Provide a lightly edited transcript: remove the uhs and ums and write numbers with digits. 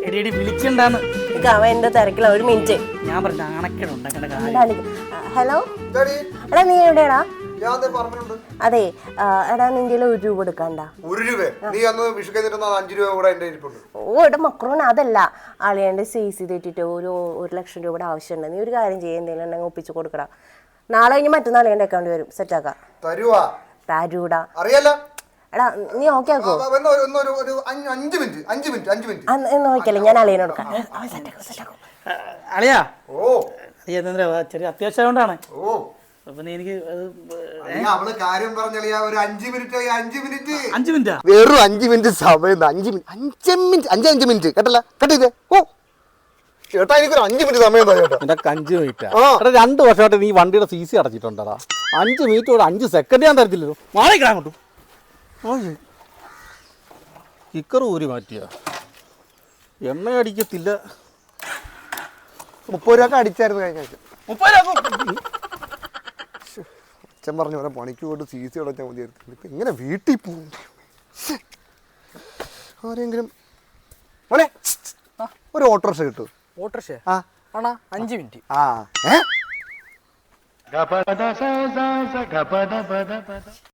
എടി എടി വിളിക്കണ്ടാന്ന്. അവൻ എന്റെ തിരക്കില, ഒരു മിനിറ്റ്. ഞാൻ പറഞ്ഞ നാണക്കേട് ഉണ്ടാക്കേണ്ട കാര്യം. ഹലോ എടാ, നീ എവിടെയാടാ? അതെ എടാ, നിന്റെ 1 രൂപ എടുക്കണ്ട. 1 രൂപ? നീ അന്ന് വിഷു കഴിഞ്ഞിട്ട് 5 രൂപ കൂടെ എന്റെ ഇരിപ്പുണ്ട്. ഓ എടാ മക്രോൺ, അതല്ല, അളിയന്റെ CC തെറ്റിട്ട് ഒരു 1,00,000 രൂപയുടെ ആവശ്യമുണ്ട്. നീ ഒരു കാര്യം ചെയ്യ, എന്തെങ്കിലും ഉണ്ടെങ്കിൽ ഒപ്പിച്ച് കൊടുക്കടാ. നാളെ കഴിഞ്ഞ് മറ്റന്നാൾ അളിയന്റെ അക്കൗണ്ട് വരും, സെറ്റാക്കാം. തരൂടാ അറിയാലോ. എടാ നീ ഓക്കെ ആക്കോ? 5 മിനിറ്റ് നോക്കിയല്ലേ, ഞാൻ അളിയനെ കൊടുക്കാം. അളിയാ, ഓ ചെറിയ അത്യാവശ്യം കൊണ്ടാണ്. ഓ അപ്പൊ നീ എനിക്ക് അവള് കാര്യം പറഞ്ഞളിയാ, ഒരു 5 മിനിറ്റ്. 5 മിനിറ്റ്? 5 മിനിറ്റാ? വെറും 5 മിനിറ്റ് സമയം. 5 മിനിറ്റ് കേട്ടല്ല, കേട്ടില്ലേ? ഓ ചേട്ടാ, എനിക്കൊരു 5 മിനിറ്റ് സമയം ചേട്ടാ. എന്റെ 5 മിനിറ്റ് 2 വർഷമായിട്ട് നീ വണ്ടിയുടെ CC അടച്ചിട്ടുണ്ടടാ. 5 മിനിറ്റ് 5 സെക്കൻഡ് ഞാൻ തരത്തില്ലല്ലോ. മാറിക്കിടാൻ കൊണ്ടു. കിക്കർ ഊരി മാറ്റിയ എണ്ണ അടിക്കത്തില്ല. 30 രൂപ അടിച്ചായിരുന്നു കഴിഞ്ഞ ആഴ്ച. 30 രൂപ? അച്ഛൻ പറഞ്ഞു ഓരോ പണിക്ക് പോയിട്ട് CC അടച്ചാൽ മതിയായിരുന്നു. ഇപ്പം ഇങ്ങനെ വീട്ടിൽ പോകും. ആരെങ്കിലും മോനെ ഒരു ഓട്ടോറിക്ഷ കിട്ടും. ഓട്ടോറിക്ഷ? ആ ആണോ? 5 മിനിറ്റ്. ആ